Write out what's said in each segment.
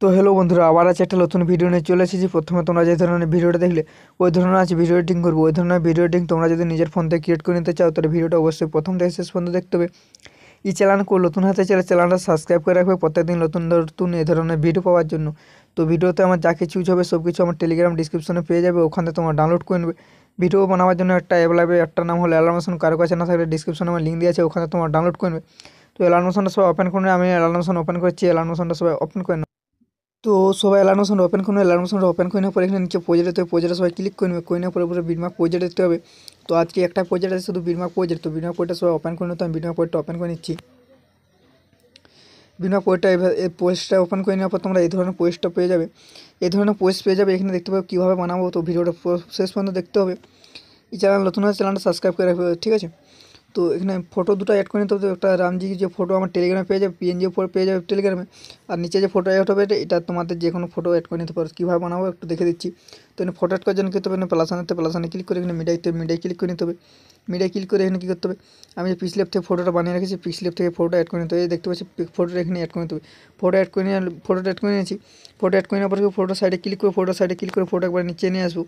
তো হ্যালো বন্ধুরা, আবার আছে একটা নতুন ভিডিও নিয়ে চলে এসেছি। প্রথমে তোমরা যে ধরনের ভিডিওটা দেখলে ওই ধরনের আছে ভিডিও এডিটিং করবো। ওই ধরনের ভিডিও এডিটিং তোমরা যদি নিজের ফোন থেকে ক্রিয়েট করে নিতে চাও তাহলে ভিডিওটা অবশ্যই প্রথম থেকে শেষ পর্যন্ত দেখতে হবে। এই চ্যানেল নতুন হাতে চ্যানেলটা সাবস্ক্রাইব করে রাখবে প্রত্যেকদিন নতুন নতুন এই ধরনের ভিডিও পাওয়ার জন্য। তো ভিডিওতে আমার যা কিছু ইউজ হবে সব কিছু আমার টেলিগ্রাম ডিসক্রিপশনে পেয়ে যাবে, ওখানে তোমরা ডাউনলোড করে নেবে। ভিডিও বানাবার জন্য একটা অ্যাপ লাগবে, একটা নাম হলো অ্যালার্মেশন। কারো কাছে না থাকলে ডিসক্রিপশনে আমার লিঙ্ক দিয়ে আছে, ওখানে তোমরা ডাউনলোড করে নেবে। তো অ্যালার্মেশনটা সবাই ওপেন করে আমি অ্যালার্মেশন ওপেন করছি। অ্যালার্মেশনটা সবাই ওপেন করে নেবে। তো সবাই অ্যালার্মেশনটা ওপেন করে অ্যালার্মেশনটা ওপেন করে নেওয়ার পর এখানে নিচে প্রজেক্টে প্রজেক্টে সবাই ক্লিক করে নেবে। করে নেওয়ার পরে পুরো বিটমার্ক প্রজেক্ট দেখতে হবে। তো আজকে একটা প্রজেক্ট আছে শুধু বিটমার্ক প্রজেক্ট। তো বিটমার্ক প্রজেক্টটা সবাই ওপেন করে নিতে আমি বিটমার্ক প্রজেক্টটা ওপেন করে নিচ্ছি। বিটমার্ক প্রজেক্টটা এই পোস্টটা ওপেন করে নেওয়ার পর তোমরা এই ধরনের পোস্টটা পেয়ে যাবে। এই ধরনের পোস্ট পেয়ে যাবে, এখানে দেখতে পাবে কীভাবে বানাবো। তো ভিডিওটা শেষ পর্যন্ত দেখতে হবে। এই চ্যানেল নতুন হলে চ্যানেলটা সাবস্ক্রাইব করে রাখবে, ঠিক আছে। তো এখানে ফটো দুটো অ্যাড করে নিতে হবে। একটা রামজি যে ফটো আমার টেলিগ্রামে পেয়ে যাবে, পিএনজি পেয়ে যাবে টেলিগ্রামে। আর নিচে যে ফটো অ্যাড হবে এটা তোমাদের যে কোনো ফটো অ্যাড করে নিতে পারো। কীভাবে বানাবো একটু দেখে দিচ্ছি। তো এখানে ফটো অ্যাড করার জন্য কী করতে হবে, প্লাসানে ক্লিক করে এখানে মিডিয়ায় ক্লিক করে নিতে হবে। মিডিয়ায় ক্লিক করে এখানে কী করতে হবে, আমি যে পিক্সেল থেকে ফটোটা বানিয়ে রেখেছি পিক্সেল থেকে ফটোটা অ্যাড করে নিতে হবে। দেখতে পাচ্ছি ফটোটা এখানে অ্যাড করে নিতে হবে। ফটোটা অ্যাড করে নিয়েছি। ফটো অ্যাড করে নেওয়ার পর ফটো সাইডে ক্লিক করে ফটো একবার নিচে নিয়ে আসবো।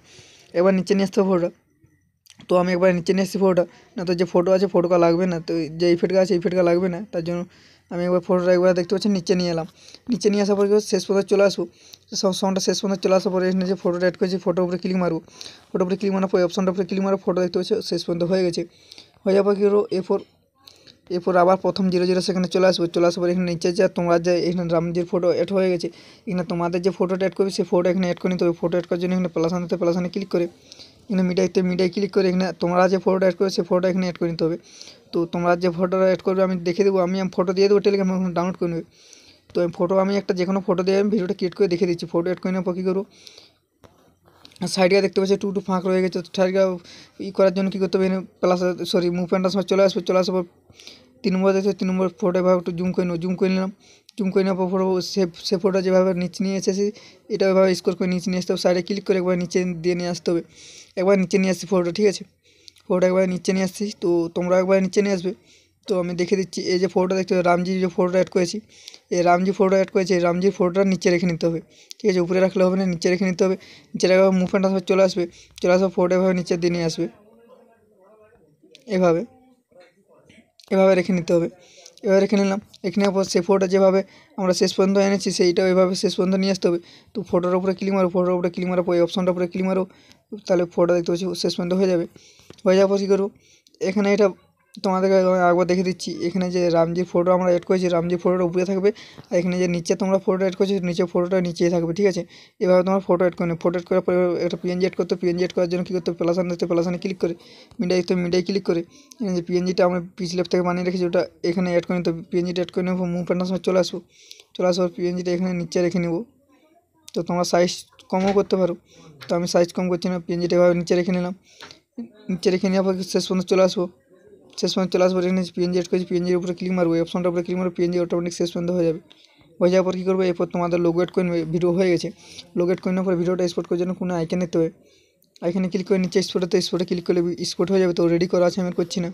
এবার নিচে নিয়ে আসতে হবে ফটোটা। তো আমি একবার নিচে নিয়ে এসেছি ফটোটা, না তো যে ফটো আছে ফটোটা লাগবে না। তো যে ইফেক্টটা আছে ইফেক্টটা লাগবে না, তার জন্য আমি একবার ফটোটা একবার দেখতে পাচ্ছি নিচে নিয়ে এলাম। নিচে নিয়ে আসার পর শেষ পর্যন্ত চলে আসবো। সব সময়টা শেষ পর্যন্ত চলে আসার পরে এখানে যে ফটোটা অ্যাড করেছি ফটোর উপরে ক্লিক মারবো। ফটোর উপরে ক্লিক মারার পর অপশনটার উপরে ক্লিক মারো, ফটো দেখতে পাচ্ছি শেষ পর্যন্ত হয়ে গেছে। হয়ে যাওয়ার পর কী করবো, এরপর আবার প্রথম 0 0 সেখানে চলে আসবো। এখানে নিচে যা তোমরা যে এখানে রামজির ফটো অ্যাড হয়ে গেছে, এখানে তোমাদের যে ফটোটা অ্যাড করবে সেই ফটো এখানে অ্যাড করে নিতে হবে। ফটো অ্যাড করার জন্য এখানে প্লাসানে ক্লিক করে এখানে মিডিয়ায় ক্লিক করে এখানে তোমরা যে ফটোটা অ্যাড করবে সেই ফটোটা এখানে অ্যাড করে নিতে হবে। তো তোমরা যে ফটোটা অ্যাড করবে আমি দেখে দেবো, আমি ফটো দিয়ে দেবো টেলিগ্রামে, ডাউনলোড করে নেবে। তো আমি একটা যে কোনো ফটো দিয়ে আমি ভিডিওটা ক্রিয়েট করে দেখে দিচ্ছি। ফটো অ্যাড করে নেওয়ার পর কী করবো, সাইডে দেখতে পাচ্ছি টু ফাঁক রয়ে গেছে। সাইডটা করার জন্য কী করতে হবে, মুভমেন্টটার সময় চলে আসার পর 3 নম্বর দেখতে 3 নম্বর ফটো এভাবে একটু জুম করে নিলাম। জুম করে নেওয়ার পর ফটো সে ফটো যেভাবে নিচে নিয়ে এসেছি এটা এভাবে স্ক্রল করে নিচে নিয়ে আসতে হবে। সাইডে ক্লিক করে একবার নিচে দিয়ে নিয়ে আসতে হবে। একবার নিচে নিয়ে আসছি ফটোটা, ঠিক আছে। ফটোটা একবার নিচে নিয়ে আসছি, তো তোমরা একবার নিচে নিয়ে আসবে। তো আমি দেখে দিচ্ছি, এই যে ফটোটা দেখতে হবে রামজি যে ফটোটা অ্যাড করেছি, এই রামজির ফটোটা নিচে রেখে নিতে হবে, ঠিক আছে। উপরে রাখলে হবে না, নিচে রেখে নিতে হবে। নিচে রাখা মুভমেন্ট আসবে চলে আসার ফটো এভাবে নিচে দিয়ে নিয়ে আসবে। এভাবে রেখে নিতে হবে। এভাবে রেখে নিলাম। এখানে পর সেই ফটোটা যেভাবে আমরা শেষ পর্যন্ত এনেছি সেইটাও এভাবে শেষ পর্যন্ত নিয়ে আসতে হবে। তো ফটোর উপরে ক্লিক মারো, পর এই অপশনটার উপরে ক্লিক মারো, তাহলে ফটো দেখতে পাচ্ছি শেষ পর্যন্ত হয়ে যাবে। হয়ে যাওয়ার পর কী করবো, এখানে এটা তোমাদেরকে একবার দেখে দিচ্ছি। এখানে যে রামজির ফটো আমরা অ্যাড করেছি রামজির ফটোটা উপরে থাকবে, আর এখানে যে নিচে তোমরা ফটো অ্যাড করেছো নিচে ফটোটা নিচেই থাকবে, ঠিক আছে। এভাবে তোমার ফটো অ্যাড করে নেবে। ফটো অ্যাড করার পরে একটা পিএনজি অ্যাড করার জন্য কী করতে হবে, প্লাসানে ক্লিক করে মিডিয়ায় ক্লিক করে এখানে যে পিএনজিটা আমরা পিক্সেল থেকে বানিয়ে রেখেছি ওটা এখানে অ্যাড করে নিতে হবে। পিএনজিটা অ্যাড করে নেবো, মুভমেন্টের সময় চলে আসার পিএনজিটা এখানে নিচে রেখে নেব। তো তোমরা সাইজ কমও করতে পারো, তো আমি সাইজ কম করছি না, পিএনজিটা এভাবে নিচে রেখে নিলাম। নিচে রেখে নেওয়ার পর শেষ পর্যন্ত চলে আসবো। এখানে পিএনজি অ্যাড করেছি, পিএনজির উপরে ক্লিক মারবো, এই অপশনটার উপরে ক্লিক মারবো, পিএনজি অটোমেটিক শেষ পর্যন্ত হয়ে যাবে। হয়ে যাওয়ার পর কী করবো, এরপর তোমাদের লোগো অ্যাড করে নেবে। ভিডিও হয়ে গেছে, লোগো অ্যাড করে নেওয়ার পর ভিডিওটা এক্সপোর্ট করার জন্য কোনো আইকন নিতে হবে। আইকনে ক্লিক করে নিচে স্পটে ক্লিক করলে স্পোর্ট হয়ে যাবে। তো রেডি করা আছে, আমি করছি না।